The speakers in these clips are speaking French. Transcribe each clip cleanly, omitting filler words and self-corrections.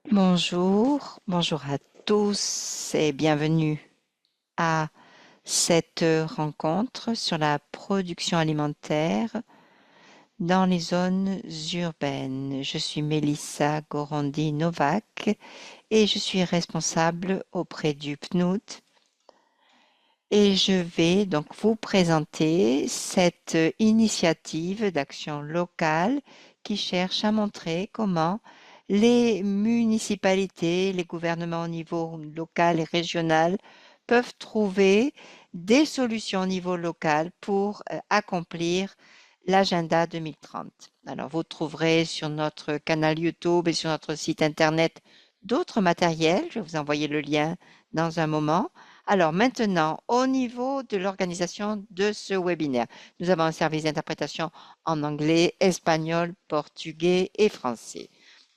Bonjour à tous et bienvenue à cette rencontre sur la production alimentaire dans les zones urbaines. Je suis Mélissa Gorandi-Novak et je suis responsable auprès du PNUD et je vais donc vous présenter cette initiative d'action locale qui cherche à montrer comment les municipalités, les gouvernements au niveau local et régional peuvent trouver des solutions au niveau local pour accomplir l'agenda 2030. Alors, vous trouverez sur notre canal YouTube et sur notre site internet d'autres matériels. Je vais vous envoyer le lien dans un moment. Alors maintenant, au niveau de l'organisation de ce webinaire, nous avons un service d'interprétation en anglais, espagnol, portugais et français.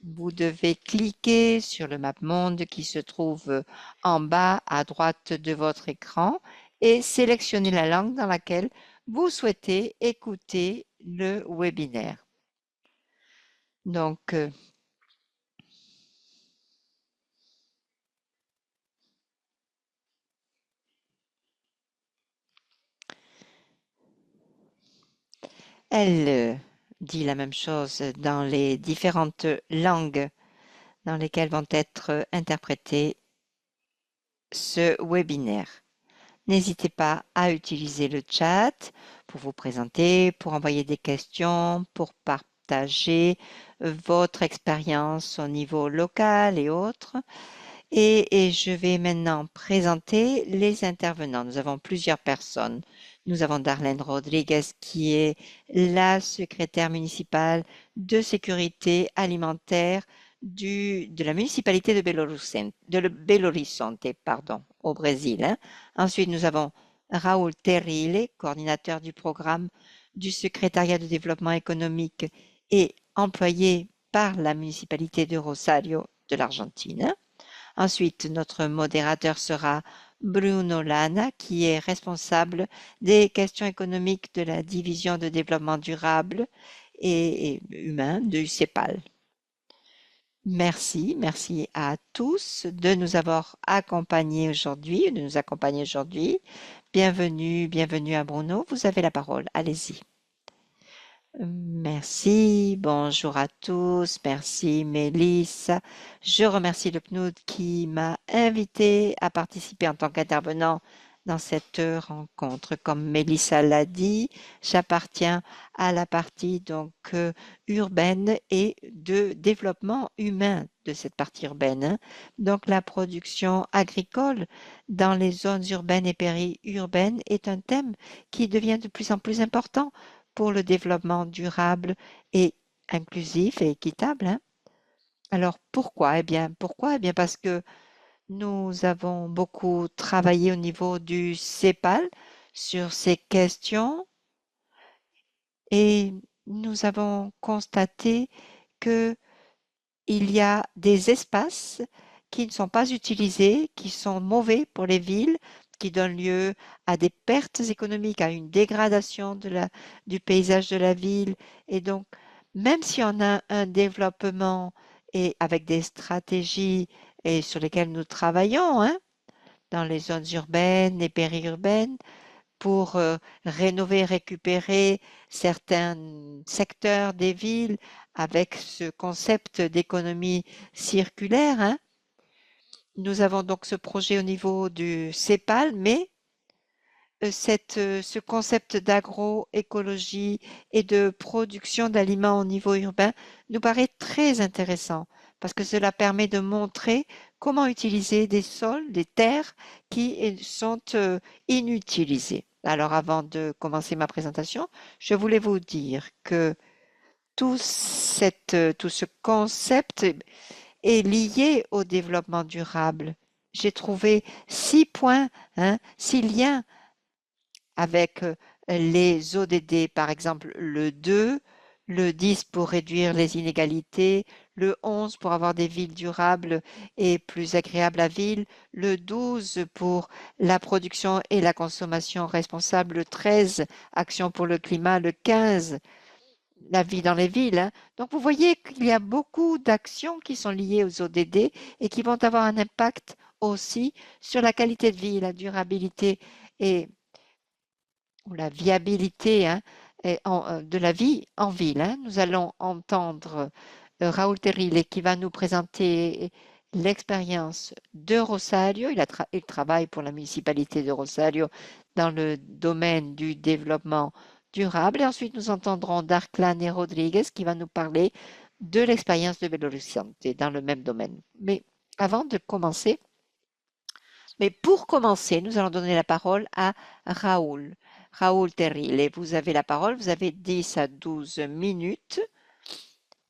Vous devez cliquer sur le map-monde qui se trouve en bas à droite de votre écran et sélectionner la langue dans laquelle vous souhaitez écouter le webinaire. Donc, elle dit la même chose dans les différentes langues dans lesquelles vont être interprétés ce webinaire. N'hésitez pas à utiliser le chat pour vous présenter, pour envoyer des questions, pour partager votre expérience au niveau local et autres. Et je vais maintenant présenter les intervenants. Nous avons plusieurs personnes. Nous avons Darlene Rodriguez qui est la secrétaire municipale de sécurité alimentaire de la municipalité de Belo Horizonte, pardon, au Brésil. Hein. Ensuite, nous avons Raoul Terrile, coordinateur du programme du secrétariat de développement économique et employé par la municipalité de Rosario de l'Argentine. Ensuite, notre modérateur sera Bruno Lana, qui est responsable des questions économiques de la division de développement durable et humain du CEPAL. Merci à tous de nous avoir accompagnés aujourd'hui, de nous accompagner aujourd'hui. Bienvenue à Bruno. Vous avez la parole. Allez-y. Merci, bonjour à tous, merci Mélissa. Je remercie le PNUD qui m'a invité à participer en tant qu'intervenant dans cette rencontre. Comme Mélissa l'a dit, j'appartiens à la partie donc urbaine et de développement humain de cette partie urbaine. Hein. Donc la production agricole dans les zones urbaines et périurbaines est un thème qui devient de plus en plus important pour le développement durable et inclusif et équitable. Hein. Alors pourquoi? Pourquoi? Eh bien parce que nous avons beaucoup travaillé au niveau du CEPAL sur ces questions et nous avons constaté que il y a des espaces qui ne sont pas utilisés, qui sont mauvais pour les villes, qui donnent lieu à des pertes économiques, à une dégradation du paysage de la ville. Et donc, même si on a un développement et avec des stratégies et sur lesquelles nous travaillons, hein, dans les zones urbaines et périurbaines, pour rénover, récupérer certains secteurs des villes avec ce concept d'économie circulaire. Hein. Nous avons donc ce projet au niveau du CEPAL, mais ce concept d'agroécologie et de production d'aliments au niveau urbain nous paraît très intéressant parce que cela permet de montrer comment utiliser des sols, des terres qui sont inutilisées. Alors avant de commencer ma présentation, je voulais vous dire que tout ce concept est lié au développement durable. J'ai trouvé 6 points, hein, 6 liens avec les ODD, par exemple le 2, le 10 pour réduire les inégalités, le 11 pour avoir des villes durables et plus agréables à vivre, le 12 pour la production et la consommation responsable, le 13 action pour le climat, le 15 la vie dans les villes, hein. Donc, vous voyez qu'il y a beaucoup d'actions qui sont liées aux ODD et qui vont avoir un impact aussi sur la qualité de vie, la durabilité et ou la viabilité, hein, de la vie en ville, hein. Nous allons entendre Raoul Terrile qui va nous présenter l'expérience de Rosario. Il travaille pour la municipalité de Rosario dans le domaine du développement durable. Et ensuite, nous entendrons Darklan et Rodriguez qui va nous parler de l'expérience de Belo Horizonte dans le même domaine. Avant de commencer, mais pour commencer, nous allons donner la parole à Raoul. Raoul Terrile, vous avez la parole, vous avez 10 à 12 minutes.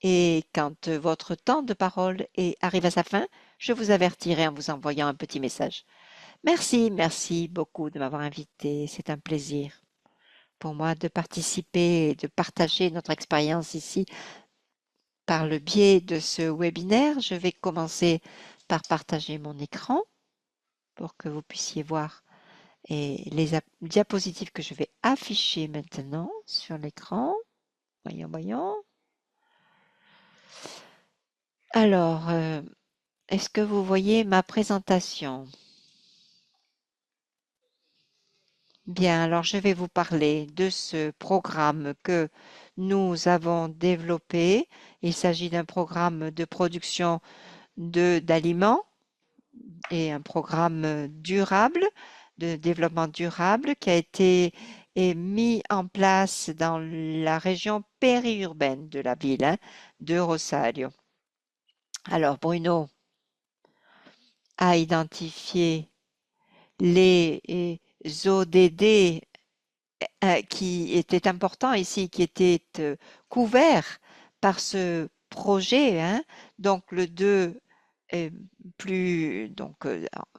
Et quand votre temps de parole arrive à sa fin, je vous avertirai en vous envoyant un petit message. Merci, merci beaucoup de m'avoir invité. C'est un plaisir pour moi de participer et de partager notre expérience ici par le biais de ce webinaire. Je vais commencer par partager mon écran pour que vous puissiez voir les diapositives que je vais afficher maintenant sur l'écran. Voyons, voyons. Alors, est-ce que vous voyez ma présentation? Bien, alors je vais vous parler de ce programme que nous avons développé. Il s'agit d'un programme de production d'aliments et un programme durable, de développement durable qui a été mis en place dans la région périurbaine de la ville, hein, de Rosario. Alors, Bruno a identifié les ODD qui étaient importants ici, qui étaient couverts par ce projet, hein. Donc, le 2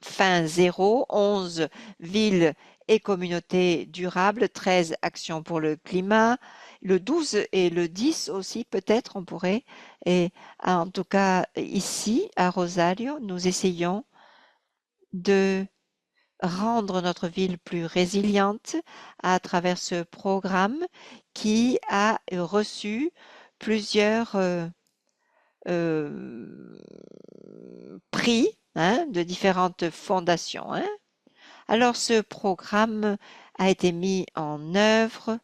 fin 0, 11 villes et communautés durables, 13 actions pour le climat, le 12 et le 10 aussi peut-être on pourrait, et en tout cas ici à Rosario, nous essayons de rendre notre ville plus résiliente à travers ce programme qui a reçu plusieurs prix, hein, de différentes fondations, hein. Alors, ce programme a été mis en œuvre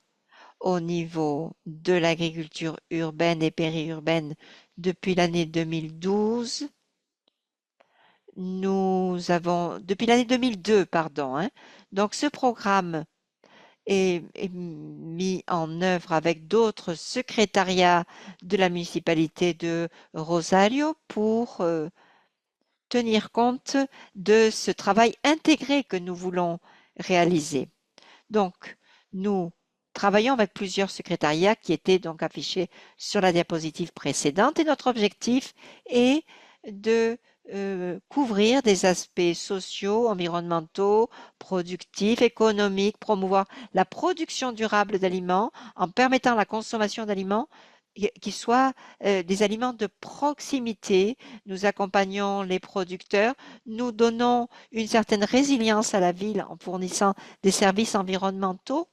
au niveau de l'agriculture urbaine et périurbaine depuis l'année 2012. Depuis l'année 2002, pardon, hein. Donc, ce programme est mis en œuvre avec d'autres secrétariats de la municipalité de Rosario pour tenir compte de ce travail intégré que nous voulons réaliser. Donc, nous travaillons avec plusieurs secrétariats qui étaient donc affichés sur la diapositive précédente et notre objectif est de couvrir des aspects sociaux, environnementaux, productifs, économiques, promouvoir la production durable d'aliments en permettant la consommation d'aliments qui soient des aliments de proximité. Nous accompagnons les producteurs, nous donnons une certaine résilience à la ville en fournissant des services environnementaux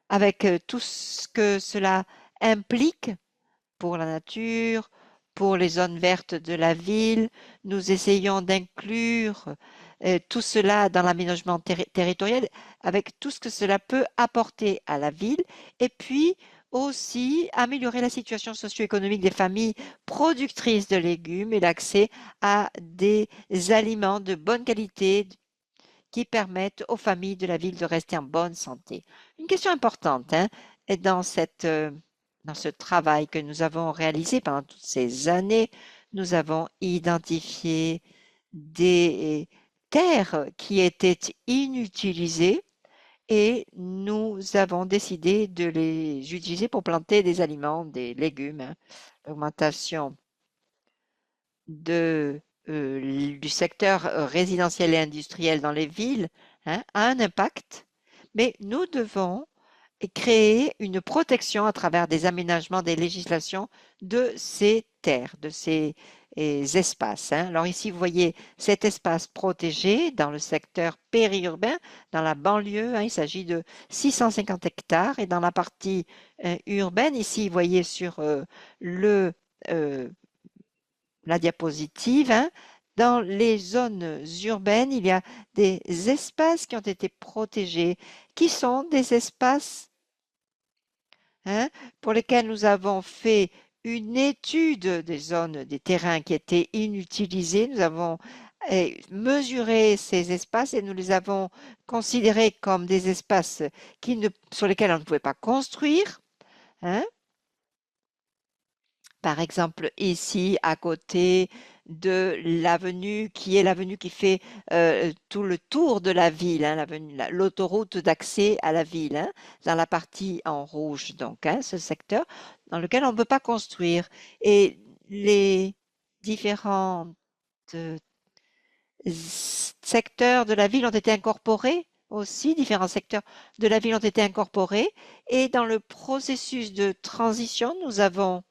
avec tout ce que cela implique pour la nature, pour les zones vertes de la ville. Nous essayons d'inclure tout cela dans l'aménagement territorial avec tout ce que cela peut apporter à la ville et puis aussi améliorer la situation socio-économique des familles productrices de légumes et l'accès à des aliments de bonne qualité qui permettent aux familles de la ville de rester en bonne santé. Une question importante, hein, est dans ce travail que nous avons réalisé pendant toutes ces années, nous avons identifié des terres qui étaient inutilisées et nous avons décidé de les utiliser pour planter des aliments, des légumes, hein. L'augmentation du secteur résidentiel et industriel dans les villes, hein, a un impact, mais nous devons et créer une protection à travers des aménagements, des législations de ces terres, de ces espaces, hein. Alors ici, vous voyez cet espace protégé dans le secteur périurbain, dans la banlieue, hein, il s'agit de 650 hectares. Et dans la partie urbaine, ici, vous voyez sur le, euh, la diapositive, hein, dans les zones urbaines, il y a des espaces qui ont été protégés, qui sont des espaces, hein, pour lesquels nous avons fait une étude des zones, des terrains qui étaient inutilisés. Nous avons mesuré ces espaces et nous les avons considérés comme des espaces sur lesquels on ne pouvait pas construire, hein. Par exemple, ici, à côté de l'avenue, qui est l'avenue qui fait tout le tour de la ville, hein, l'autoroute d'accès à la ville, hein, dans la partie en rouge, donc, hein, ce secteur dans lequel on ne peut pas construire. Et les différents euh, secteurs de la ville ont été incorporés aussi, différents secteurs de la ville ont été incorporés. Et dans le processus de transition, nous avons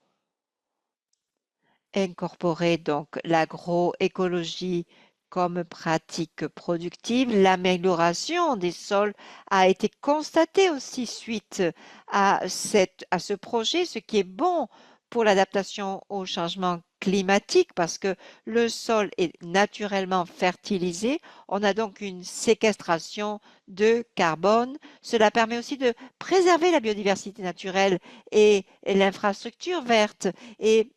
incorporer donc l'agroécologie comme pratique productive. L'amélioration des sols a été constatée aussi suite à ce projet, ce qui est bon pour l'adaptation au changement climatique parce que le sol est naturellement fertilisé. On a donc une séquestration de carbone. Cela permet aussi de préserver la biodiversité naturelle et l'infrastructure verte. Et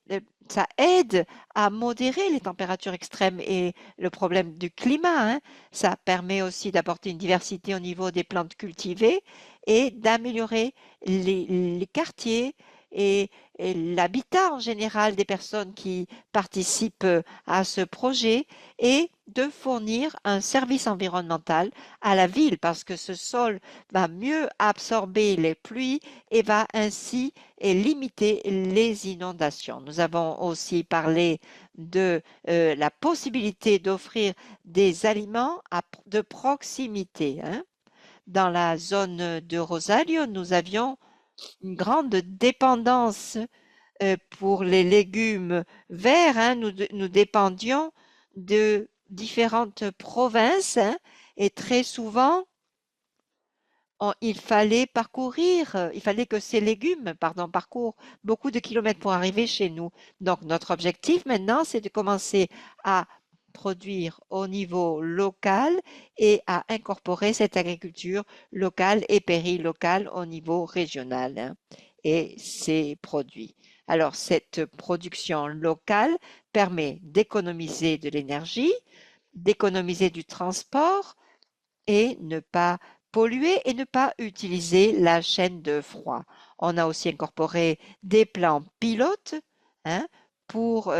ça aide à modérer les températures extrêmes et le problème du climat, hein. Ça permet aussi d'apporter une diversité au niveau des plantes cultivées et d'améliorer les quartiers et, et l'habitat en général des personnes qui participent à ce projet et de fournir un service environnemental à la ville parce que ce sol va mieux absorber les pluies et va ainsi et limiter les inondations. Nous avons aussi parlé de la possibilité d'offrir des aliments de proximité, hein. Dans la zone de Rosario, nous avions une grande dépendance pour les légumes verts, hein. Nous dépendions de différentes provinces, hein, et très souvent, il fallait que ces légumes, pardon, parcourent beaucoup de kilomètres pour arriver chez nous. Donc, notre objectif maintenant, c'est de commencer à produire au niveau local et à incorporer cette agriculture locale et périlocale au niveau régional, hein, et ces produits. Alors, cette production locale permet d'économiser de l'énergie, d'économiser du transport, et ne pas polluer et ne pas utiliser la chaîne de froid. On a aussi incorporé des plans pilotes, hein, pour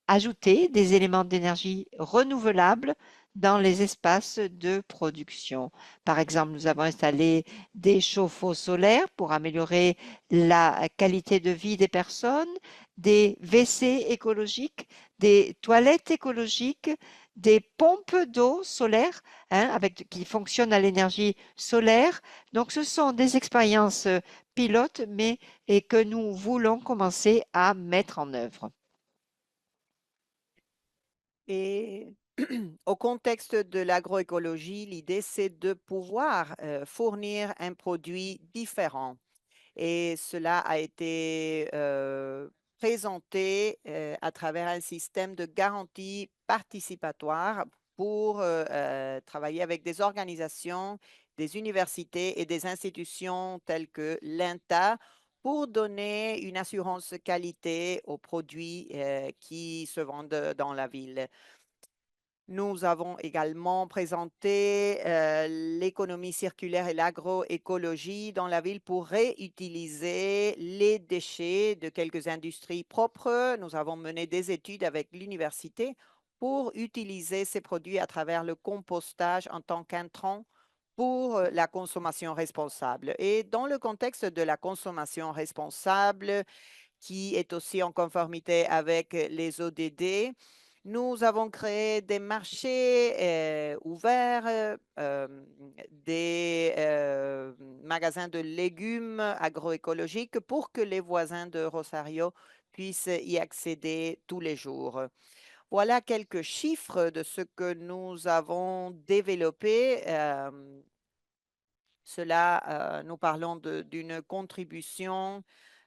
ajouter des éléments d'énergie renouvelables dans les espaces de production. Par exemple, nous avons installé des chauffe-eau solaires pour améliorer la qualité de vie des personnes, des WC écologiques, des toilettes écologiques, des pompes d'eau solaire, hein, qui fonctionnent à l'énergie solaire. Donc, ce sont des expériences pilotes, mais et que nous voulons commencer à mettre en œuvre. Et au contexte de l'agroécologie, l'idée, c'est de pouvoir fournir un produit différent. Et cela a été présenté à travers un système de garantie participatoire pour travailler avec des organisations, des universités et des institutions telles que l'INTA pour donner une assurance qualité aux produits qui se vendent dans la ville. Nous avons également présenté l'économie circulaire et l'agroécologie dans la ville pour réutiliser les déchets de quelques industries propres. Nous avons mené des études avec l'université pour utiliser ces produits à travers le compostage en tant qu'intrant pour la consommation responsable. Et dans le contexte de la consommation responsable, qui est aussi en conformité avec les ODD, Nous avons créé des marchés ouverts, des magasins de légumes agroécologiques pour que les voisins de Rosario puissent y accéder tous les jours. Voilà quelques chiffres de ce que nous avons développé. Nous parlons d'une contribution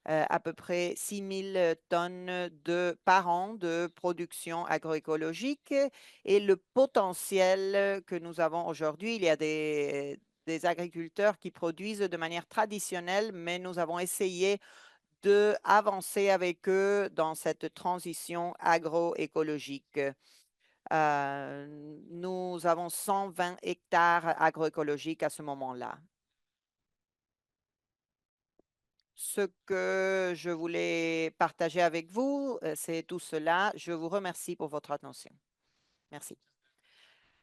à peu près 6 000 tonnes par an de production agroécologique et le potentiel que nous avons aujourd'hui. Il y a des agriculteurs qui produisent de manière traditionnelle, mais nous avons essayé d'avancer avec eux dans cette transition agroécologique. Nous avons 120 hectares agroécologiques à ce moment-là. Ce que je voulais partager avec vous, c'est tout cela. Je vous remercie pour votre attention. Merci.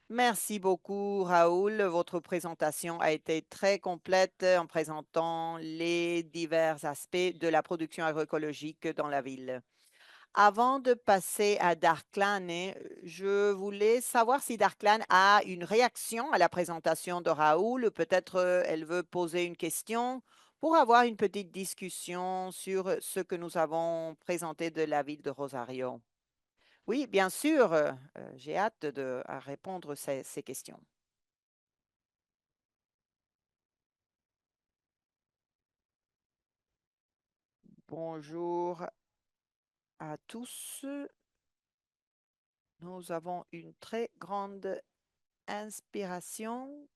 Merci beaucoup, Raoul. Votre présentation a été très complète en présentant les divers aspects de la production agroécologique dans la ville. Avant de passer à Darklane, je voulais savoir si Darklane a une réaction à la présentation de Raoul. Peut-être elle veut poser une question pour avoir une petite discussion sur ce que nous avons présenté de la ville de Rosario. Oui, bien sûr, j'ai hâte à répondre à ces questions. Bonjour à tous. Nous avons une très grande inspiration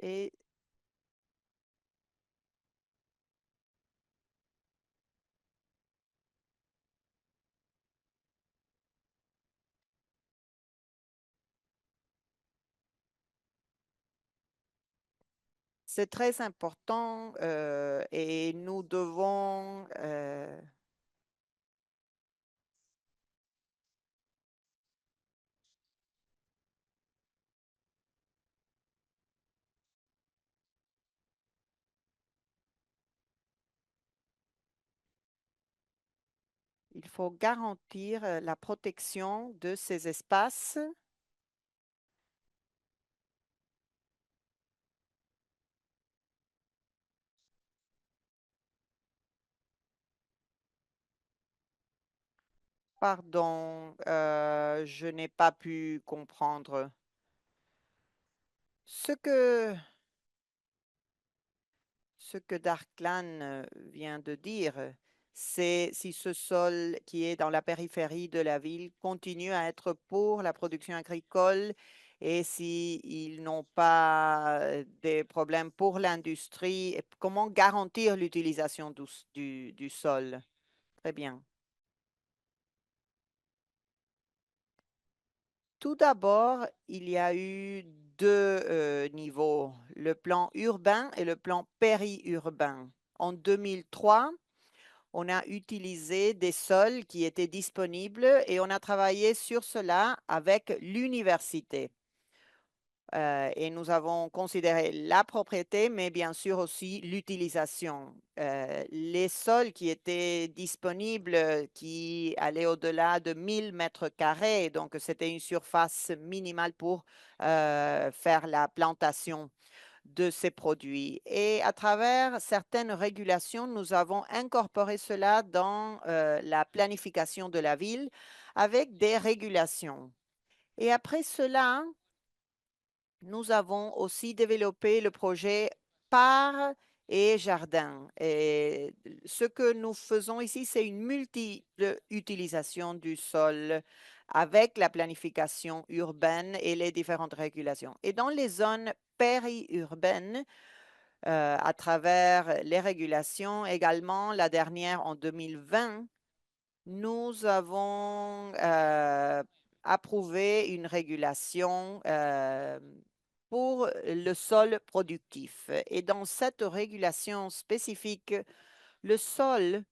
et c'est très important et nous devons, il faut garantir la protection de ces espaces. Pardon, je n'ai pas pu comprendre. Ce que Ce que Darklan vient de dire, c'est si ce sol qui est dans la périphérie de la ville continue à être pour la production agricole et s'ils n'ont pas des problèmes pour l'industrie, et comment garantir l'utilisation du sol? Très bien. Tout d'abord, il y a eu deux niveaux, le plan urbain et le plan périurbain. En 2003, on a utilisé des sols qui étaient disponibles et on a travaillé sur cela avec l'université. Et nous avons considéré la propriété, mais bien sûr aussi l'utilisation. Les sols qui étaient disponibles, qui allaient au-delà de 1 000 mètres carrés, donc c'était une surface minimale pour faire la plantation de ces produits. Et à travers certaines régulations, nous avons incorporé cela dans la planification de la ville avec des régulations. Et après cela, nous avons aussi développé le projet Par et Jardin. Et ce que nous faisons ici, c'est une multiple utilisation du sol avec la planification urbaine et les différentes régulations. Et dans les zones périurbaines, à travers les régulations, également la dernière en 2020, nous avons approuvé une régulation pour le sol productif. Et dans cette régulation spécifique, le sol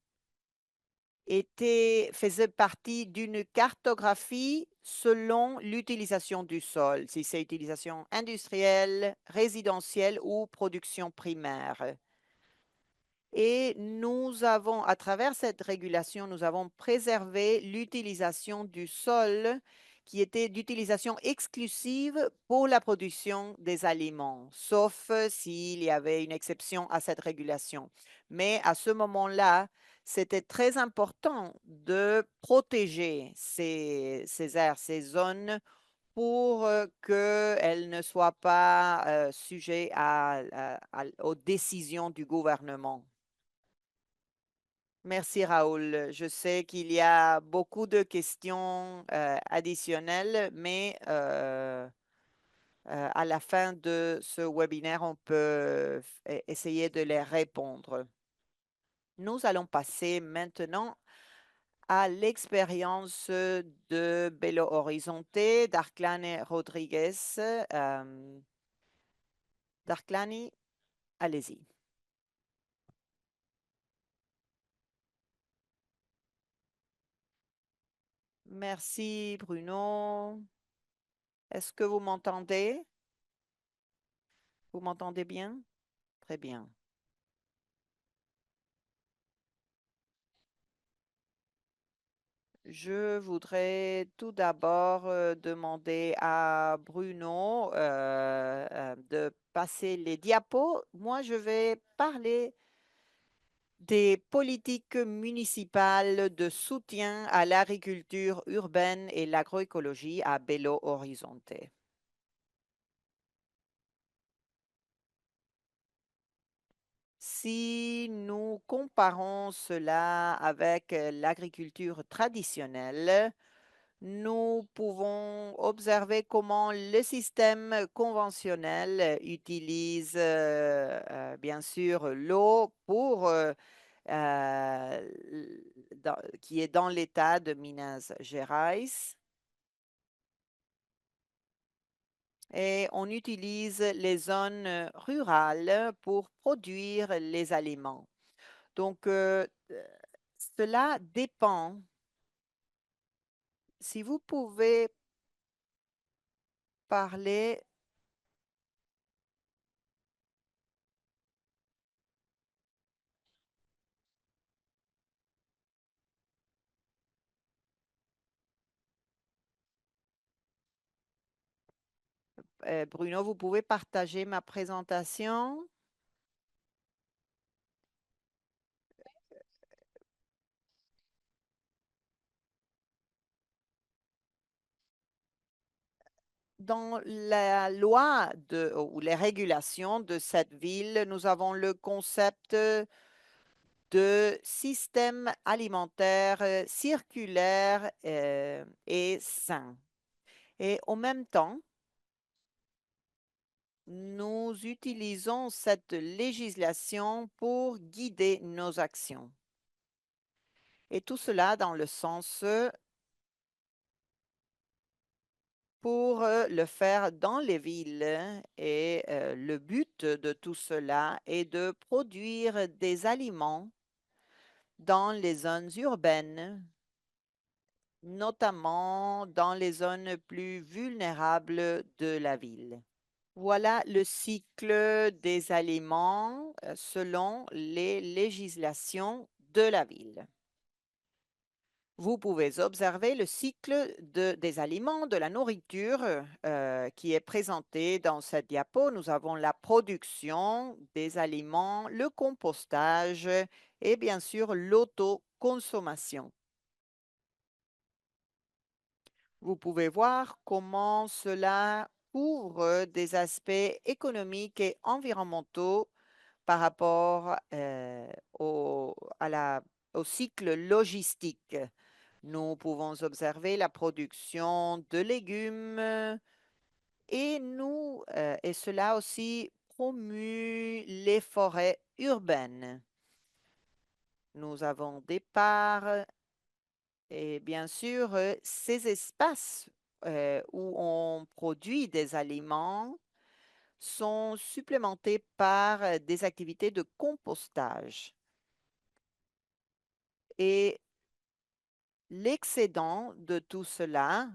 faisait partie d'une cartographie selon l'utilisation du sol, si c'est utilisation industrielle, résidentielle ou production primaire. Et nous avons, à travers cette régulation, nous avons préservé l'utilisation du sol qui était d'utilisation exclusive pour la production des aliments, sauf s'il y avait une exception à cette régulation. Mais à ce moment-là, c'était très important de protéger ces aires, ces zones pour qu'elles ne soient pas sujettes aux décisions du gouvernement. Merci Raoul. Je sais qu'il y a beaucoup de questions additionnelles, mais à la fin de ce webinaire, on peut essayer de les répondre. Nous allons passer maintenant à l'expérience de Belo Horizonte, d'Arklane Rodriguez. Darklani, allez-y. Merci Bruno. Est-ce que vous m'entendez? Vous m'entendez bien? Très bien. Je voudrais tout d'abord demander à Bruno de passer les diapos. Moi, je vais parler des politiques municipales de soutien à l'agriculture urbaine et l'agroécologie à Belo Horizonte. Si nous comparons cela avec l'agriculture traditionnelle, nous pouvons observer comment le système conventionnel utilise bien sûr l'eau pour qui est dans l'état de Minas Gerais. Et on utilise les zones rurales pour produire les aliments. Donc, cela dépend. Si vous pouvez parler, Bruno, vous pouvez partager ma présentation. Dans la loi ou les régulations de cette ville, nous avons le concept de système alimentaire circulaire et sain. Et en même temps, nous utilisons cette législation pour guider nos actions. Et tout cela dans le sens pour le faire dans les villes. Et le but de tout cela est de produire des aliments dans les zones urbaines, notamment dans les zones plus vulnérables de la ville. Voilà le cycle des aliments selon les législations de la ville. Vous pouvez observer le cycle des aliments, de la nourriture qui est présenté dans cette diapo. Nous avons la production des aliments, le compostage et bien sûr l'autoconsommation. Vous pouvez voir comment cela couvre des aspects économiques et environnementaux par rapport au cycle logistique. Nous pouvons observer la production de légumes et cela aussi promue les forêts urbaines. Nous avons des parcs et bien sûr ces espaces où on produit des aliments sont supplémentés par des activités de compostage. Et l'excédent de tout cela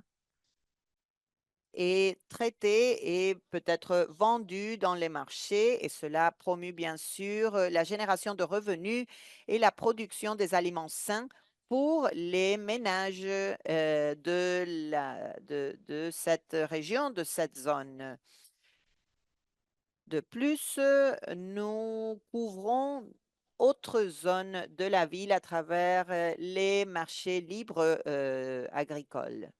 est traité et peut être vendu dans les marchés, et cela promue bien sûr la génération de revenus et la production des aliments sains pour les ménages de cette région, de cette zone. De plus, nous couvrons autres zones de la ville à travers les marchés libres agricoles.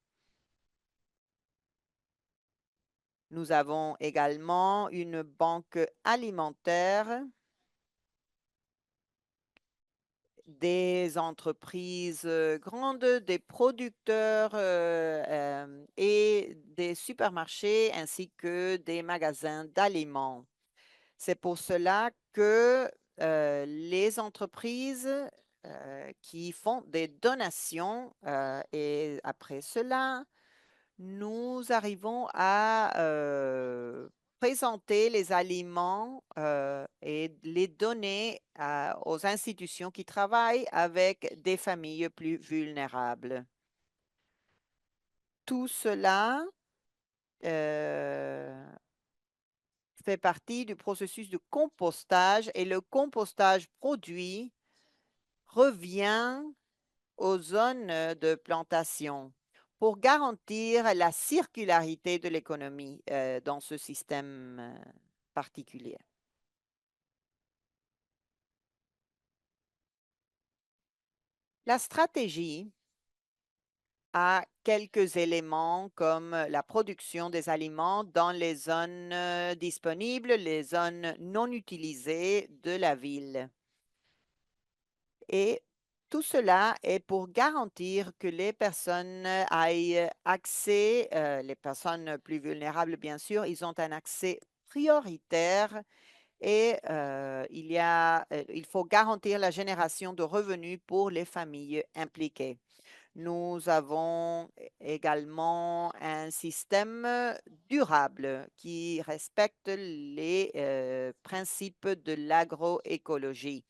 Nous avons également une banque alimentaire, des entreprises grandes, des producteurs et des supermarchés ainsi que des magasins d'aliments. C'est pour cela que les entreprises qui font des donations et après cela, nous arrivons à présenter les aliments et les donner aux institutions qui travaillent avec des familles plus vulnérables. Tout cela euh, fait partie du processus de compostage, et le compostage produit revient aux zones de plantation pour garantir la circularité de l'économie dans ce système particulier. La stratégie a quelques éléments comme la production des aliments dans les zones disponibles, les zones non utilisées de la ville. Et tout cela est pour garantir que les personnes aient accès, les personnes plus vulnérables, bien sûr, ils ont un accès prioritaire, et il faut garantir la génération de revenus pour les familles impliquées. Nous avons également un système durable qui respecte les principes de l'agroécologie.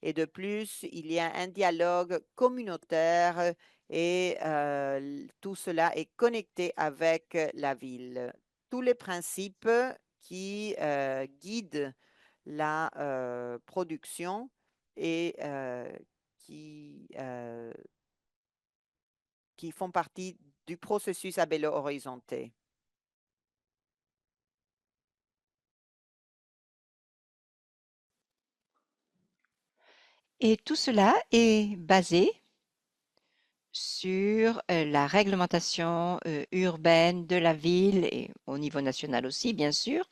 Et de plus, il y a un dialogue communautaire et tout cela est connecté avec la ville. Tous les principes qui guident la production et qui, euh, qui font partie du processus à Belo Horizonte. Et tout cela est basé sur la réglementation urbaine de la ville et au niveau national aussi, bien sûr,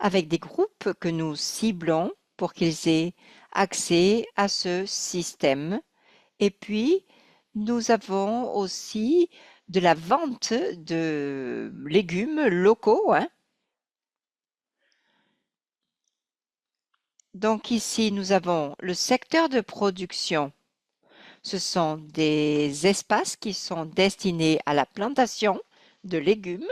avec des groupes que nous ciblons pour qu'ils aient accès à ce système. Et puis, nous avons aussi de la vente de légumes locaux, hein. Donc ici, nous avons le secteur de production. Ce sont des espaces qui sont destinés à la plantation de légumes.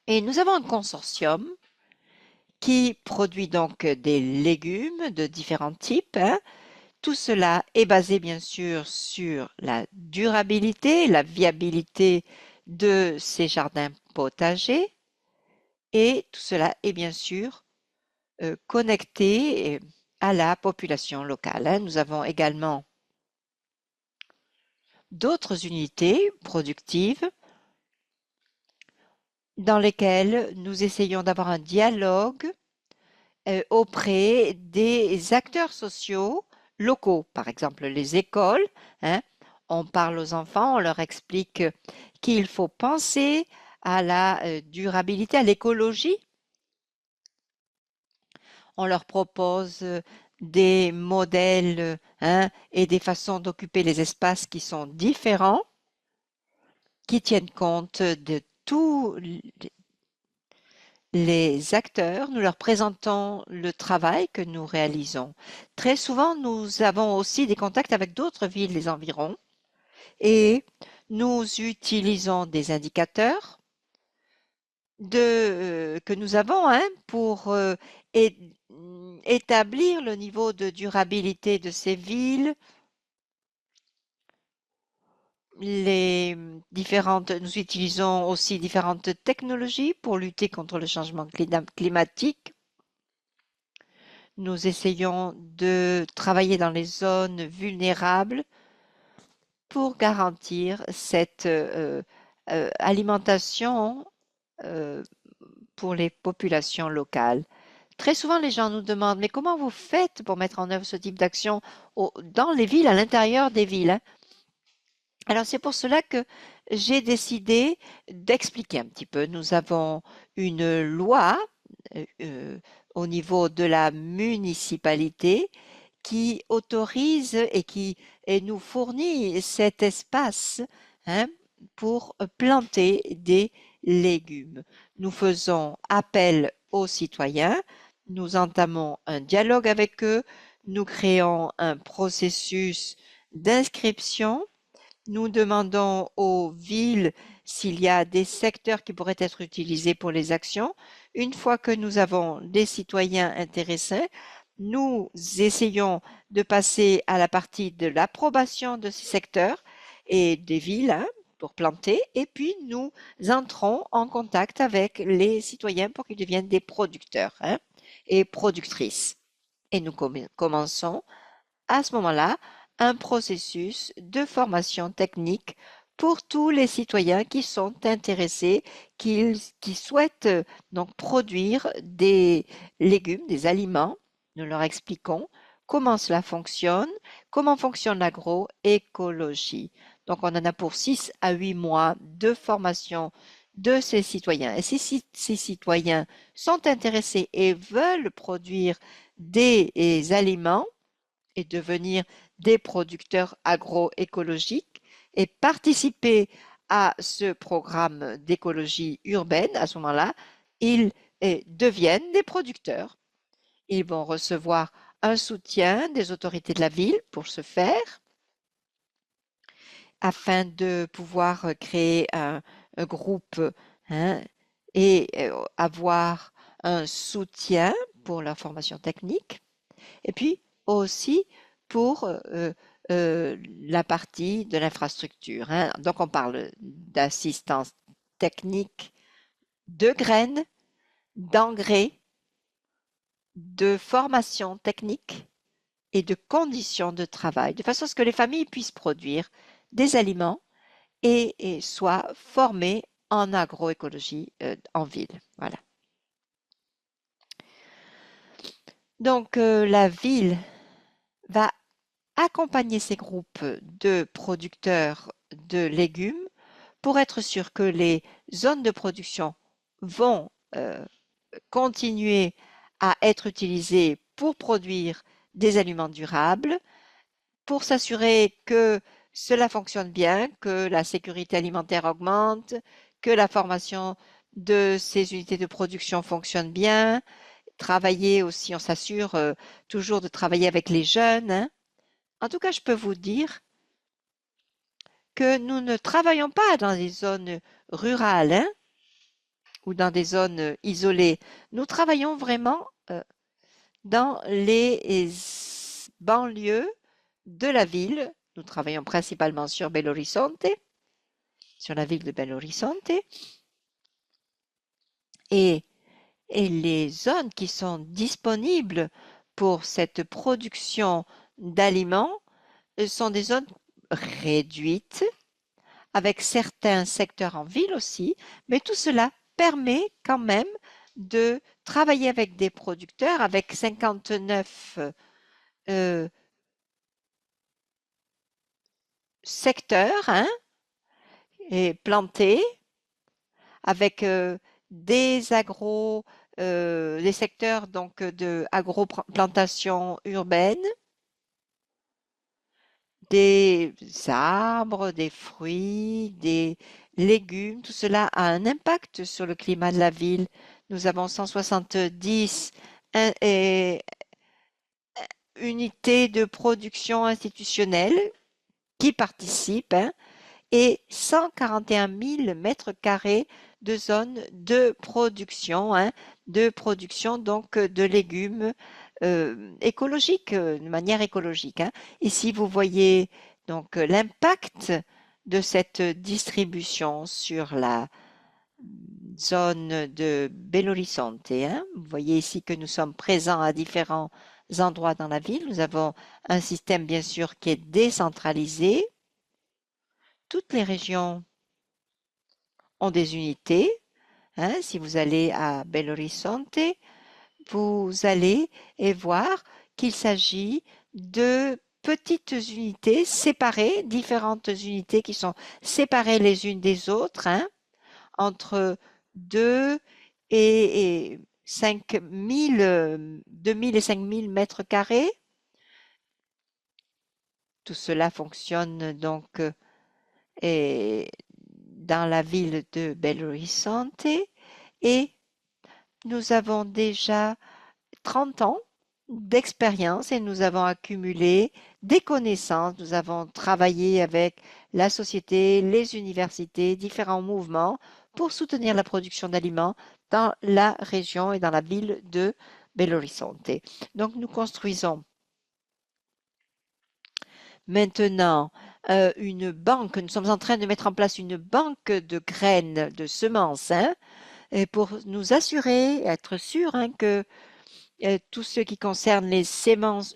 Et nous avons un consortium qui produit donc des légumes de différents types, hein. Tout cela est basé bien sûr sur la durabilité, la viabilité de ces jardins potagers, et tout cela est bien sûr connecté à la population locale, hein. Nous avons également d'autres unités productives dans lesquelles nous essayons d'avoir un dialogue auprès des acteurs sociaux locaux, par exemple les écoles, hein. On parle aux enfants, on leur explique qu'il faut penser à la durabilité, à l'écologie. On leur propose des modèles, hein, et des façons d'occuper les espaces qui sont différents, qui tiennent compte de tous les acteurs. Nous leur présentons le travail que nous réalisons. Très souvent, nous avons aussi des contacts avec d'autres villes des environs, et nous utilisons des indicateurs que nous avons, hein, pour établir le niveau de durabilité de ces villes nous utilisons aussi différentes technologies pour lutter contre le changement climatique. Nous essayons de travailler dans les zones vulnérables pour garantir cette alimentation pour les populations locales. Très souvent, les gens nous demandent, mais comment vous faites pour mettre en œuvre ce type d'action dans les villes, à l'intérieur des villes, hein? Alors, c'est pour cela que j'ai décidé d'expliquer un petit peu. Nous avons une loi au niveau de la municipalité qui autorise et nous fournit cet espace, hein, pour planter des légumes. Nous faisons appel aux citoyens, nous entamons un dialogue avec eux, nous créons un processus d'inscription, nous demandons aux villes s'il y a des secteurs qui pourraient être utilisés pour les actions. Une fois que nous avons des citoyens intéressés, nous essayons de passer à la partie de l'approbation de ces secteurs et des villes, hein, pour planter, et puis nous entrons en contact avec les citoyens pour qu'ils deviennent des producteurs, hein, et productrices. Et nous commençons à ce moment-là un processus de formation technique pour tous les citoyens qui sont intéressés, qui souhaitent donc produire des légumes, des aliments. Nous leur expliquons comment cela fonctionne, comment fonctionne l'agroécologie. Donc, on en a pour 6 à 8 mois de formation de ces citoyens. Et si ces citoyens sont intéressés et veulent produire des aliments et devenir des producteurs agroécologiques et participer à ce programme d'écologie urbaine, à ce moment-là, ils deviennent des producteurs. Ils vont recevoir un soutien des autorités de la ville pour ce faire, afin de pouvoir créer un groupe, hein, et avoir un soutien pour la formation technique. Et puis aussi pour la partie de l'infrastructure, hein. Donc on parle d'assistance technique, de graines, d'engrais, de formation technique et de conditions de travail, de façon à ce que les familles puissent produire des aliments et soient formées en agroécologie en ville. Voilà. Donc la ville va accompagner ces groupes de producteurs de légumes pour être sûr que les zones de production vont continuer à être utilisées pour produire des aliments durables, pour s'assurer que cela fonctionne bien, que la sécurité alimentaire augmente, que la formation de ces unités de production fonctionne bien. Travailler aussi, on s'assure toujours de travailler avec les jeunes, hein. En tout cas, je peux vous dire que nous ne travaillons pas dans des zones rurales, hein, ou dans des zones isolées. Nous travaillons vraiment dans les banlieues de la ville. Nous travaillons principalement sur Belo Horizonte, sur la ville de Belo Horizonte. Et les zones qui sont disponibles pour cette production d'aliments sont des zones réduites, avec certains secteurs en ville aussi, mais tout cela permet quand même de travailler avec des producteurs, avec 59 secteurs, hein, et plantés, avec des des secteurs donc de agroplantation urbaine, des arbres, des fruits, des légumes, tout cela a un impact sur le climat de la ville. Nous avons 170 unités de production institutionnelle qui participent, hein, et 141 000 mètres carrés de zones de production, hein, donc de légumes écologiques, de manière écologique, hein. Ici, vous voyez donc l'impact de cette distribution sur la zone de Belo Horizonte, hein. Vous voyez ici que nous sommes présents à différents endroits dans la ville. Nous avons un système, bien sûr, qui est décentralisé. Toutes les régions ont des unités, hein. Si vous allez à Belo Horizonte, vous allez et voir qu'il s'agit de petites unités séparées, différentes unités qui sont séparées les unes des autres, hein, entre 2 et 5 000, 2 000 et 5 000 mètres carrés. Tout cela fonctionne donc dans la ville de Belo Horizonte et nous avons déjà 30 ans d'expérience et nous avons accumulé des connaissances. Nous avons travaillé avec la société, les universités, différents mouvements pour soutenir la production d'aliments dans la région et dans la ville de Belo Horizonte. Donc, nous construisons maintenant une banque. Nous sommes en train de mettre en place une banque de graines, de semences, hein, et pour nous assurer, être sûr hein, que tout ce qui concerne les semences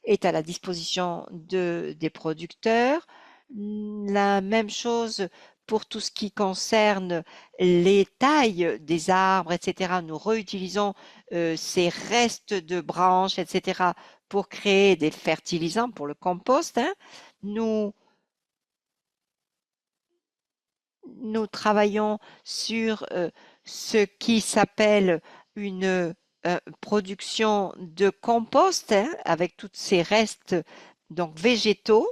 est à la disposition des producteurs. La même chose pour tout ce qui concerne les tailles des arbres, etc. Nous réutilisons ces restes de branches, etc. pour créer des fertilisants pour le compost, hein. Nous travaillons sur ce qui s'appelle une production de compost hein, avec tous ces restes donc végétaux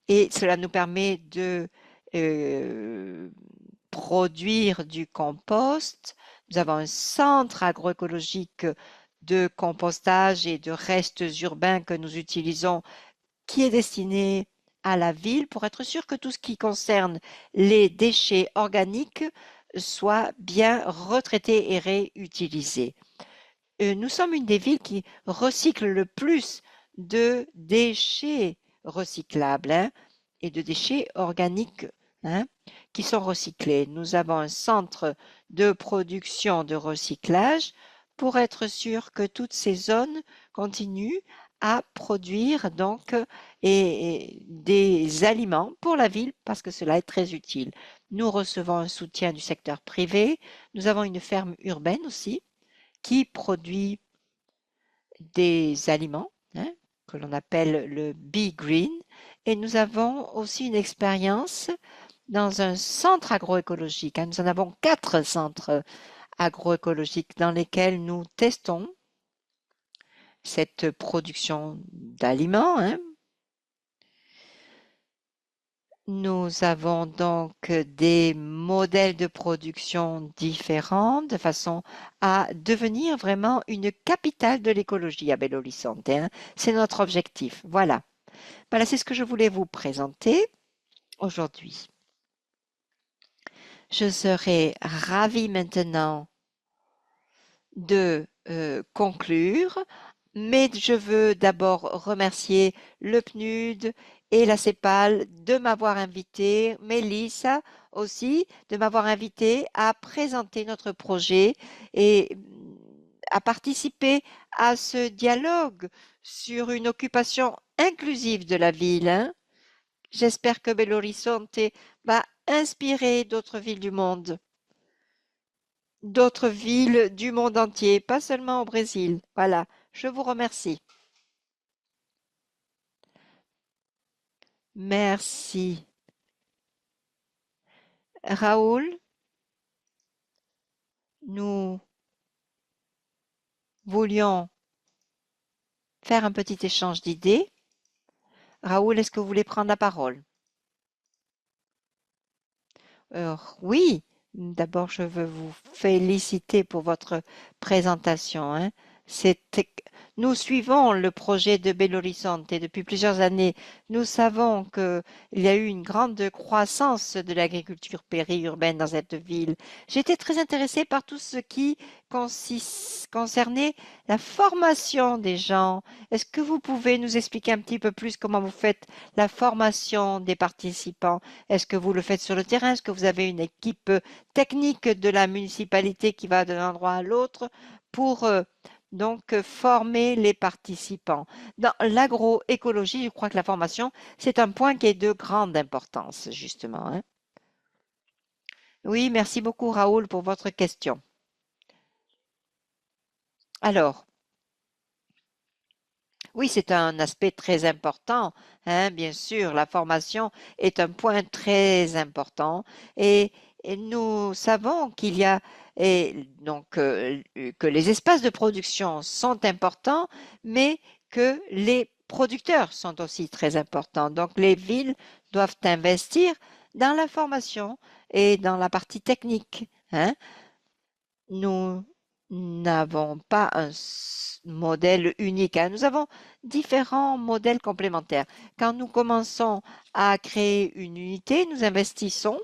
et cela nous permet de produire du compost. Nous avons un centre agroécologique de compostage et de restes urbains que nous utilisons qui est destiné à la ville pour être sûr que tout ce qui concerne les déchets organiques soit bien retraité et réutilisé. Nous sommes une des villes qui recycle le plus de déchets recyclables hein, et de déchets organiques hein, qui sont recyclés. Nous avons un centre de production de recyclage pour être sûr que toutes ces zones continuent à produire donc des aliments pour la ville parce que cela est très utile. Nous recevons un soutien du secteur privé. Nous avons une ferme urbaine aussi qui produit des aliments hein, que l'on appelle le Be Green. Et nous avons aussi une expérience dans un centre agroécologique. Hein. Nous en avons 4 centres agroécologiques dans lesquels nous testons cette production d'aliments. Hein. Nous avons donc des modèles de production différents de façon à devenir vraiment une capitale de l'écologie à Belo Horizonte. Hein. C'est notre objectif. Voilà. Voilà, c'est ce que je voulais vous présenter aujourd'hui. Je serais ravie maintenant de conclure, mais je veux d'abord remercier le PNUD et la CEPAL de m'avoir invité, Mélissa aussi, de m'avoir invité à présenter notre projet et à participer à ce dialogue sur une occupation inclusive de la ville. Hein. J'espère que Belo Horizonte va inspirer d'autres villes du monde entier, pas seulement au Brésil. Voilà, je vous remercie. Merci. Raoul, nous voulions faire un petit échange d'idées. Raoul, est-ce que vous voulez prendre la parole? Oui, d'abord, je veux vous féliciter pour votre présentation. Hein. Nous suivons le projet de Belo Horizonte depuis plusieurs années. Nous savons qu'il y a eu une grande croissance de l'agriculture périurbaine dans cette ville. J'étais très intéressée par tout ce qui concernait la formation des gens. Est-ce que vous pouvez nous expliquer un petit peu plus comment vous faites la formation des participants? Est-ce que vous le faites sur le terrain? Est-ce que vous avez une équipe technique de la municipalité qui va d'un endroit à l'autre pour former les participants? Dans l'agroécologie, je crois que la formation, c'est un point qui est de grande importance, justement, hein. Oui, merci beaucoup, Raoul, pour votre question. Alors, oui, c'est un aspect très important, hein, bien sûr. La formation est un point très important et, et nous savons qu'il y a que les espaces de production sont importants, mais que les producteurs sont aussi très importants. Donc, les villes doivent investir dans la formation et dans la partie technique, hein. Nous n'avons pas un modèle unique, hein. Nous avons différents modèles complémentaires. Quand nous commençons à créer une unité, nous investissons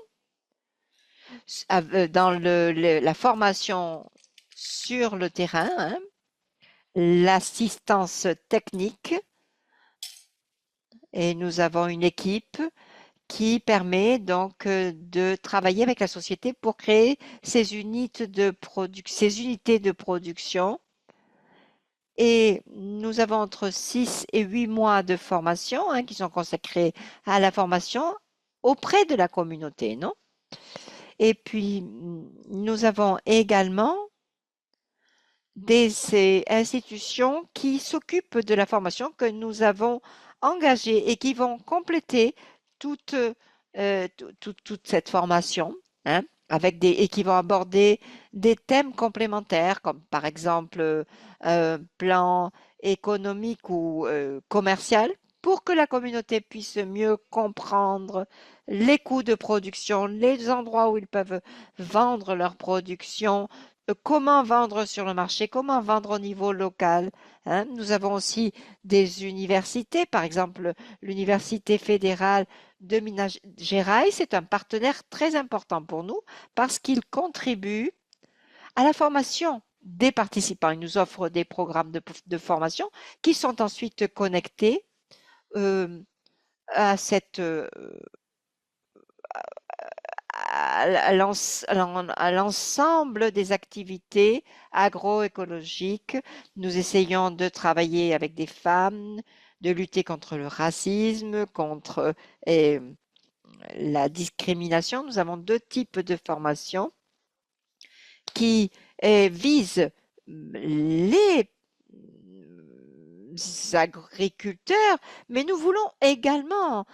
dans la formation sur le terrain, hein, l'assistance technique, et nous avons une équipe qui permet donc de travailler avec la société pour créer ces unités de production. Et nous avons entre 6 et 8 mois de formation, hein, qui sont consacrés à la formation auprès de la communauté, non? Et puis, nous avons également ces institutions qui s'occupent de la formation que nous avons engagées et qui vont compléter toute, toute cette formation, hein, et qui vont aborder des thèmes complémentaires, comme par exemple un plan économique ou commercial, pour que la communauté puisse mieux comprendre les coûts de production, les endroits où ils peuvent vendre leur production, comment vendre sur le marché, comment vendre au niveau local, hein. Nous avons aussi des universités, par exemple l'Université fédérale de Minas Gerais, c'est un partenaire très important pour nous parce qu'il contribue à la formation des participants. Il nous offre des programmes de formation qui sont ensuite connectés euh, à à l'ensemble des activités agroécologiques. Nous essayons de travailler avec des femmes, de lutter contre le racisme, contre la discrimination. Nous avons deux types de formations qui visent les agriculteurs, mais nous voulons également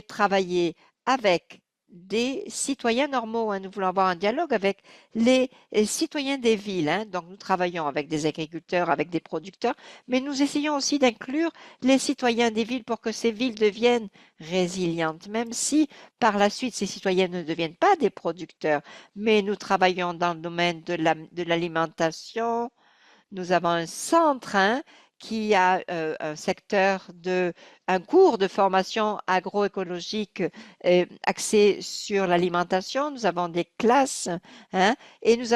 travailler avec des citoyens normaux, hein. Nous voulons avoir un dialogue avec les citoyens des villes, hein. Donc, nous travaillons avec des agriculteurs, avec des producteurs, mais nous essayons aussi d'inclure les citoyens des villes pour que ces villes deviennent résilientes, même si par la suite ces citoyens ne deviennent pas des producteurs. Mais nous travaillons dans le domaine de l'alimentation. Nous avons un centre, hein, qui a un cours de formation agroécologique axé sur l'alimentation. Nous avons des classes, hein, et nous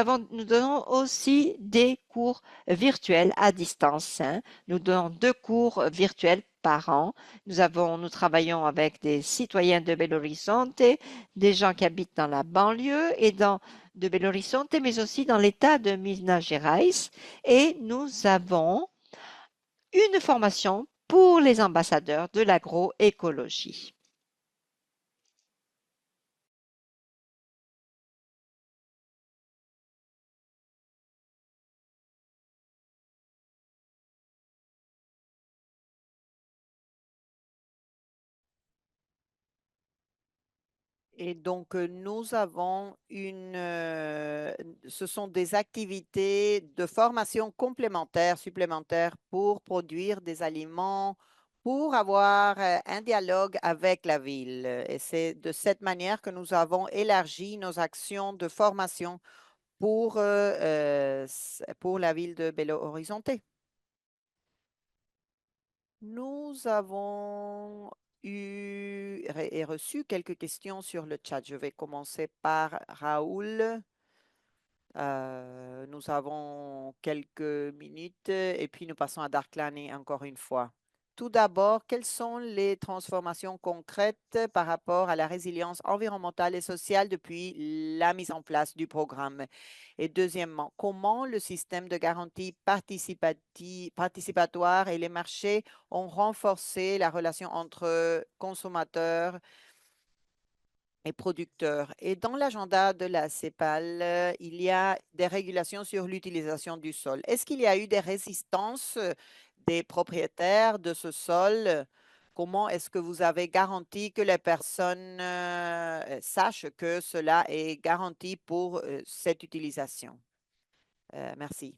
donnons aussi des cours virtuels à distance, hein. Nous donnons 2 cours virtuels par an. Nous travaillons avec des citoyens de Belo Horizonte, des gens qui habitent dans la banlieue de Belo Horizonte, mais aussi dans l'État de Minas Gerais. Et nous avons une formation pour les ambassadeurs de l'agroécologie. Et donc, ce sont des activités de formation complémentaires, supplémentaires pour produire des aliments, pour avoir un dialogue avec la ville. Et c'est de cette manière que nous avons élargi nos actions de formation pour la ville de Belo Horizonte. Nous avons et reçu quelques questions sur le chat. Je vais commencer par Raoul. Nous avons quelques minutes et puis nous passons à Darklani encore une fois. Tout d'abord, quelles sont les transformations concrètes par rapport à la résilience environnementale et sociale depuis la mise en place du programme? Et deuxièmement, comment le système de garantie participatoire et les marchés ont renforcé la relation entre consommateurs et producteurs. Et dans l'agenda de la CEPAL, il y a des régulations sur l'utilisation du sol. Est-ce qu'il y a eu des résistances des propriétaires de ce sol? Comment est-ce que vous avez garanti que les personnes sachent que cela est garanti pour cette utilisation? Merci.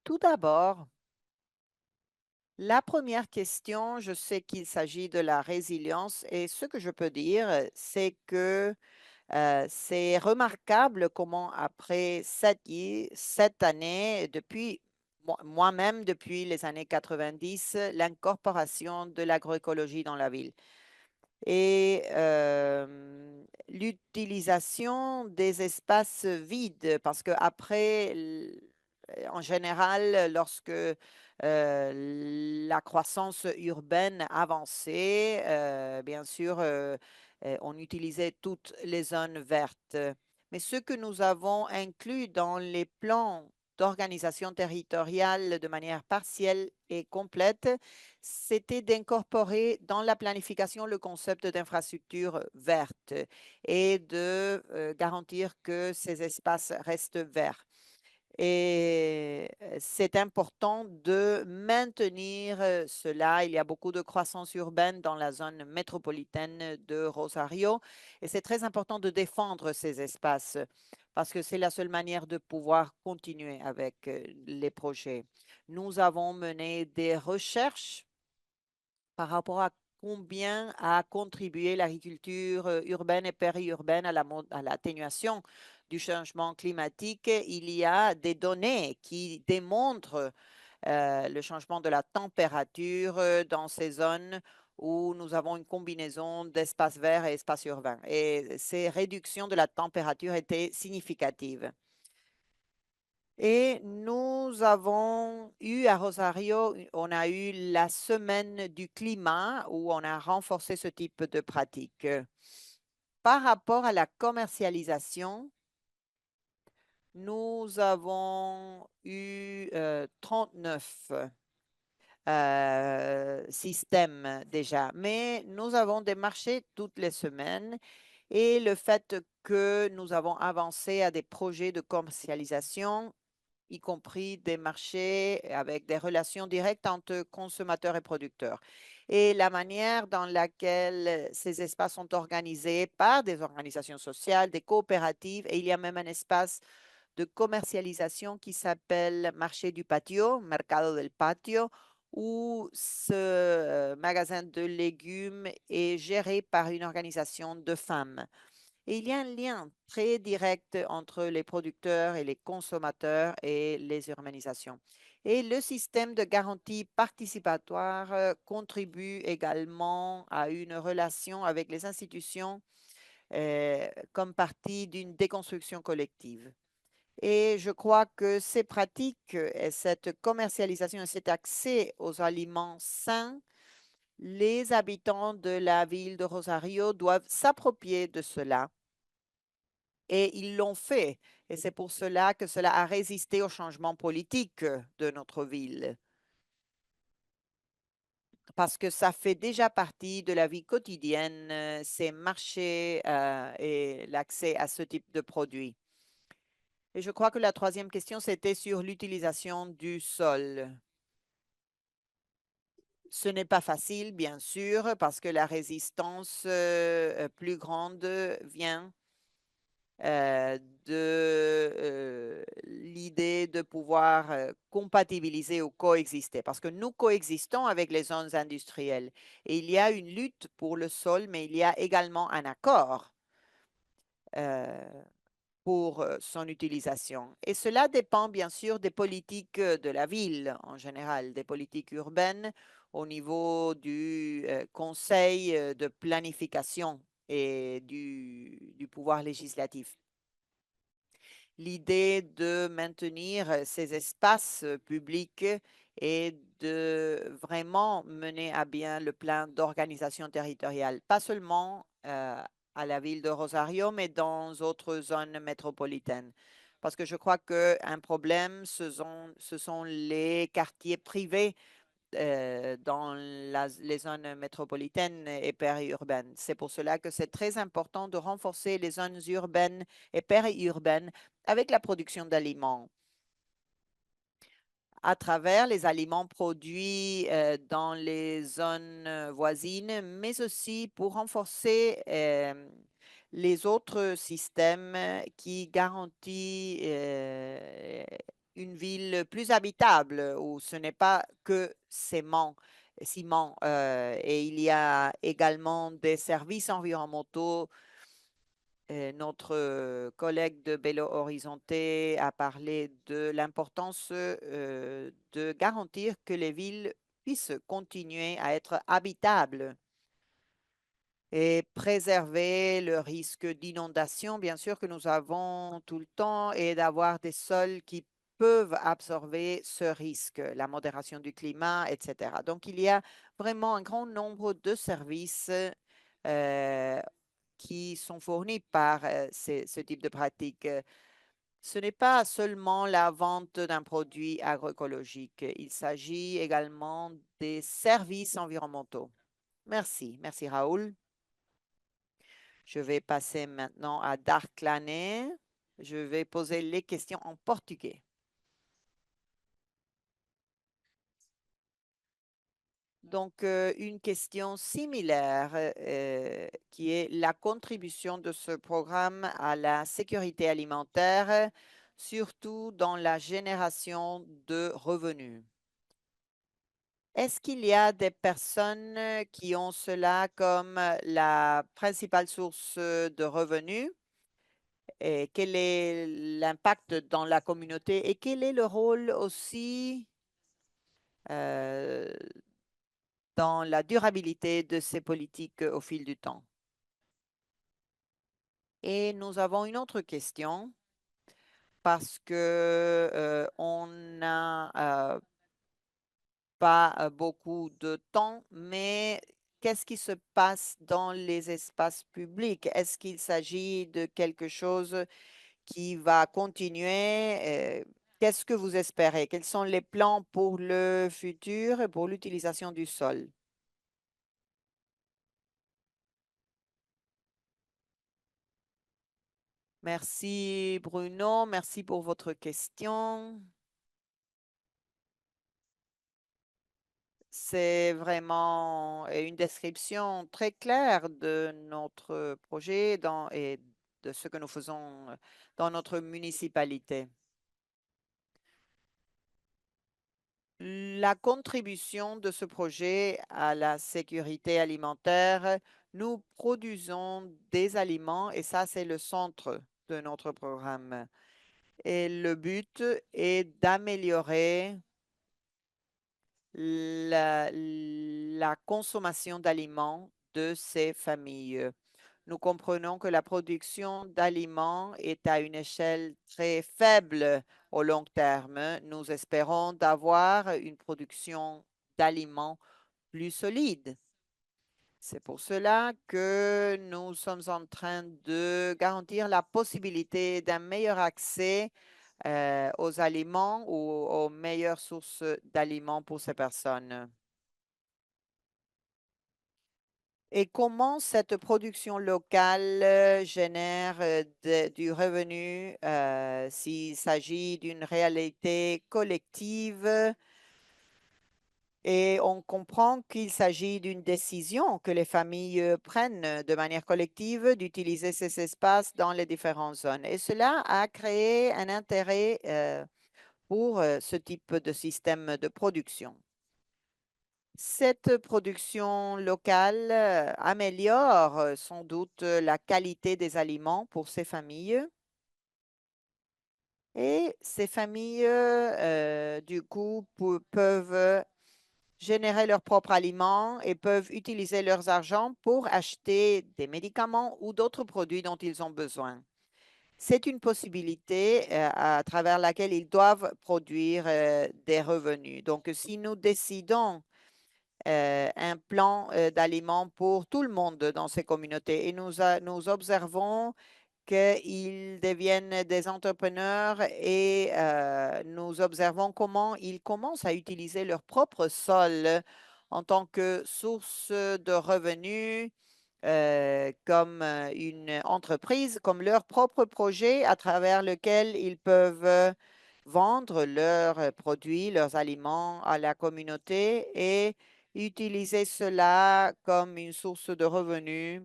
Tout d'abord, la première question, je sais qu'il s'agit de la résilience et ce que je peux dire, c'est que c'est remarquable comment après 7 années, depuis moi-même, depuis les années 90, l'incorporation de l'agroécologie dans la ville et l'utilisation des espaces vides, parce que après, en général, lorsque la croissance urbaine avançait, bien sûr, on utilisait toutes les zones vertes. Mais ce que nous avons inclus dans les plans d'organisation territoriale de manière partielle et complète, c'était d'incorporer dans la planification le concept d'infrastructure verte et de garantir que ces espaces restent verts. Et c'est important de maintenir cela. Il y a beaucoup de croissance urbaine dans la zone métropolitaine de Rosario et c'est très important de défendre ces espaces parce que c'est la seule manière de pouvoir continuer avec les projets. Nous avons mené des recherches par rapport à combien a contribué l'agriculture urbaine et périurbaine à l'atténuation du changement climatique. Il y a des données qui démontrent le changement de la température dans ces zones où nous avons une combinaison d'espaces verts et espaces urbains. Et ces réductions de la température étaient significatives. Et nous avons eu à Rosario, on a eu la semaine du climat où on a renforcé ce type de pratique. Par rapport à la commercialisation, nous avons eu 39 systèmes déjà, mais nous avons des marchés toutes les semaines et le fait que nous avons avancé à des projets de commercialisation y compris des marchés avec des relations directes entre consommateurs et producteurs. Et la manière dans laquelle ces espaces sont organisés par des organisations sociales, des coopératives, et il y a même un espace de commercialisation qui s'appelle Marché du Patio, Mercado del Patio, où ce magasin de légumes est géré par une organisation de femmes. Et il y a un lien très direct entre les producteurs et les consommateurs et les urbanisations. Et le système de garantie participatoire contribue également à une relation avec les institutions comme partie d'une déconstruction collective. Et je crois que ces pratiques et cette commercialisation et cet accès aux aliments sains, les habitants de la ville de Rosario doivent s'approprier de cela et ils l'ont fait. Et c'est pour cela que cela a résisté au changement politique de notre ville. Parce que ça fait déjà partie de la vie quotidienne, ces marchés et l'accès à ce type de produits. Et je crois que la troisième question, c'était sur l'utilisation du sol. Ce n'est pas facile, bien sûr, parce que la résistance plus grande vient de l'idée de pouvoir compatibiliser ou coexister, parce que nous coexistons avec les zones industrielles et il y a une lutte pour le sol, mais il y a également un accord. Euh, pour son utilisation. Et cela dépend bien sûr des politiques de la ville en général, des politiques urbaines au niveau du conseil de planification et du pouvoir législatif. L'idée de maintenir ces espaces publics et de vraiment mener à bien le plan d'organisation territoriale, pas seulement à la ville de Rosario, mais dans d'autres zones métropolitaines. Parce que je crois qu'un problème, ce sont les quartiers privés dans les zones métropolitaines et périurbaines. C'est pour cela que c'est très important de renforcer les zones urbaines et périurbaines avec la production d'aliments à travers les aliments produits dans les zones voisines, mais aussi pour renforcer les autres systèmes qui garantissent une ville plus habitable où ce n'est pas que ciment et il y a également des services environnementaux. Notre collègue de Belo Horizonte a parlé de l'importance de garantir que les villes puissent continuer à être habitables et préserver le risque d'inondation, bien sûr, que nous avons tout le temps, et d'avoir des sols qui peuvent absorber ce risque, la modération du climat, etc. Donc, il y a vraiment un grand nombre de services qui sont fournis par ce type de pratique. Ce n'est pas seulement la vente d'un produit agroécologique, il s'agit également des services environnementaux. Merci. Merci, Raoul. Je vais passer maintenant à Darklane. Je vais poser les questions en portugais. Donc, une question similaire qui est la contribution de ce programme à la sécurité alimentaire, surtout dans la génération de revenus. Est-ce qu'il y a des personnes qui ont cela comme la principale source de revenus? Et quel est l'impact dans la communauté et quel est le rôle aussi euh, dans la durabilité de ces politiques au fil du temps? Et nous avons une autre question parce que on n'a pas beaucoup de temps, mais qu'est-ce qui se passe dans les espaces publics? Est-ce qu'il s'agit de quelque chose qui va continuer? Qu'est-ce que vous espérez? Quels sont les plans pour le futur et pour l'utilisation du sol? Merci Bruno, merci pour votre question. C'est vraiment une description très claire de notre projet et de ce que nous faisons dans notre municipalité. La contribution de ce projet à la sécurité alimentaire, nous produisons des aliments et ça, c'est le centre de notre programme. Et le but est d'améliorer la consommation d'aliments de ces familles. Nous comprenons que la production d'aliments est à une échelle très faible au long terme. Nous espérons d'avoir une production d'aliments plus solide. C'est pour cela que nous sommes en train de garantir la possibilité d'un meilleur accès aux aliments ou aux meilleures sources d'aliments pour ces personnes. Et comment cette production locale génère du revenu s'il s'agit d'une réalité collective et on comprend qu'il s'agit d'une décision que les familles prennent de manière collective d'utiliser ces espaces dans les différentes zones. Et cela a créé un intérêt pour ce type de système de production. Cette production locale améliore sans doute la qualité des aliments pour ces familles Et ces familles, du coup, peuvent générer leurs propres aliments et peuvent utiliser leurs argent pour acheter des médicaments ou d'autres produits dont ils ont besoin. C'est une possibilité à travers laquelle ils doivent produire des revenus. Donc, si nous décidons un plan d'aliments pour tout le monde dans ces communautés et nous observons qu'ils deviennent des entrepreneurs et nous observons comment ils commencent à utiliser leur propre sol en tant que source de revenus, comme une entreprise, comme leur propre projet à travers lequel ils peuvent vendre leurs produits, leurs aliments à la communauté et utiliser cela comme une source de revenus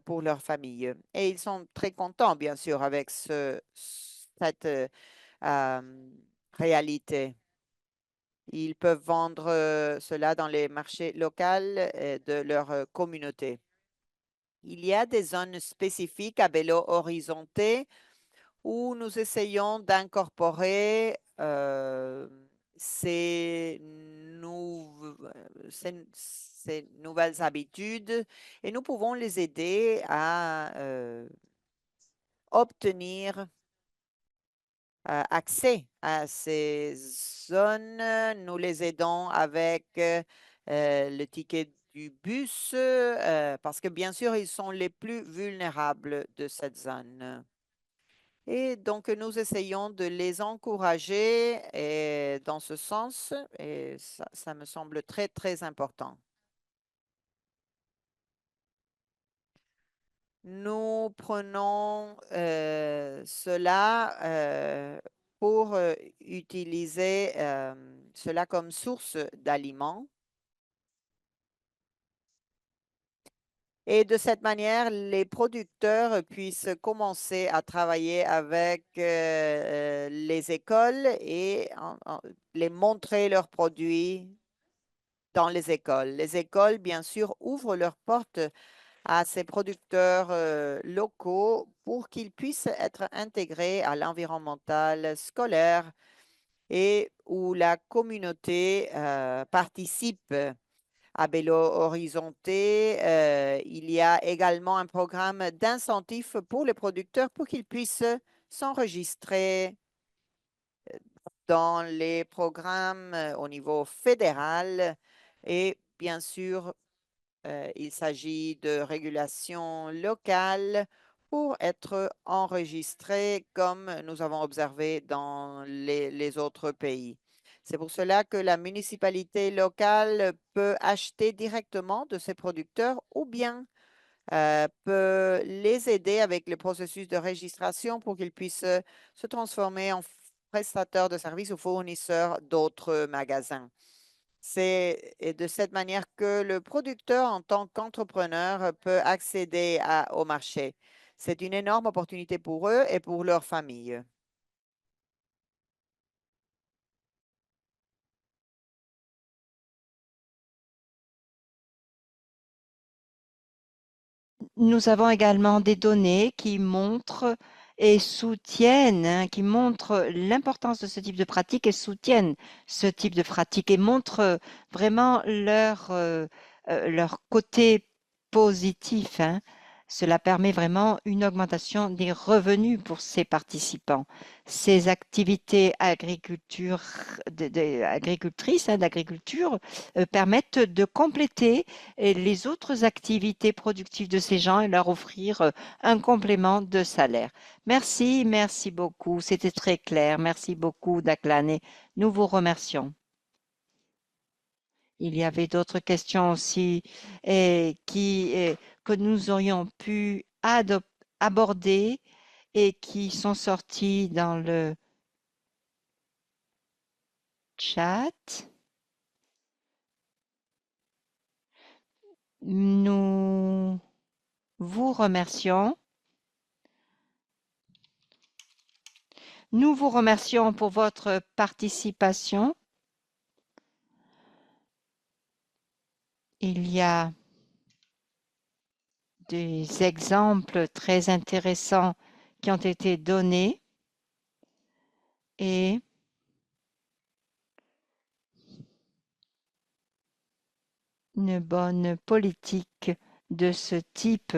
pour leur famille. Et ils sont très contents, bien sûr, avec cette euh, réalité. Ils peuvent vendre cela dans les marchés locaux de leur communauté. Il y a des zones spécifiques à vélo horizonté où nous essayons d'incorporer ces nouvelles habitudes et nous pouvons les aider à obtenir accès à ces zones. Nous les aidons avec le ticket du bus parce que bien sûr, ils sont les plus vulnérables de cette zone. Et donc, nous essayons de les encourager dans ce sens et ça me semble très, très important. Nous prenons cela pour utiliser cela comme source d'aliments. Et de cette manière, les producteurs puissent commencer à travailler avec les écoles et les montrer leurs produits dans les écoles. Les écoles, bien sûr, ouvrent leurs portes à ces producteurs locaux pour qu'ils puissent être intégrés à l'environnemental scolaire et où la communauté participe à Belo Horizonte. Il y a également un programme d'incentif pour les producteurs pour qu'ils puissent s'enregistrer dans les programmes au niveau fédéral et bien sûr, il s'agit de régulation locale pour être enregistré comme nous avons observé dans les autres pays. C'est pour cela que la municipalité locale peut acheter directement de ses producteurs ou bien peut les aider avec le processus de registration pour qu'ils puissent se transformer en prestataires de services ou fournisseurs d'autres magasins. C'est de cette manière que le producteur, en tant qu'entrepreneur, peut accéder au marché. C'est une énorme opportunité pour eux et pour leur famille. Nous avons également des données qui montrent et soutiennent, hein, qui montrent l'importance de ce type de pratique et soutiennent ce type de pratique et montrent vraiment leur côté positif, hein. Cela permet vraiment une augmentation des revenus pour ces participants. Ces activités agricultrices, hein, d'agriculture, permettent de compléter et les autres activités productives de ces gens et leur offrir un complément de salaire. Merci, merci beaucoup. C'était très clair. Merci beaucoup, Daklan, et nous vous remercions. Il y avait d'autres questions aussi que nous aurions pu aborder et qui sont sorties dans le chat. Nous vous remercions. Nous vous remercions pour votre participation. Il y a des exemples très intéressants qui ont été donnés et une bonne politique de ce type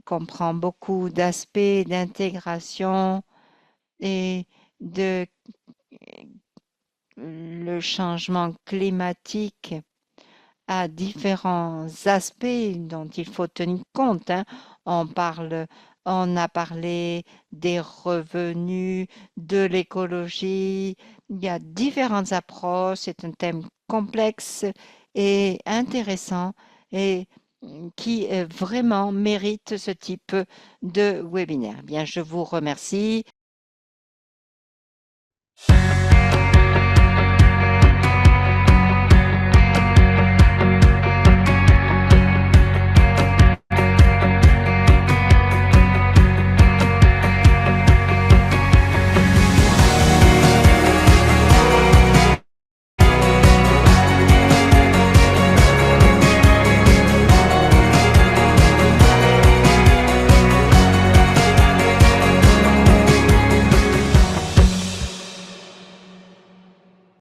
comprend beaucoup d'aspects d'intégration et de le changement climatique a différents aspects dont il faut tenir compte, hein. On parle, on a parlé des revenus, de l'écologie. Il y a différentes approches. C'est un thème complexe et intéressant et qui vraiment mérite ce type de webinaire. Bien, je vous remercie.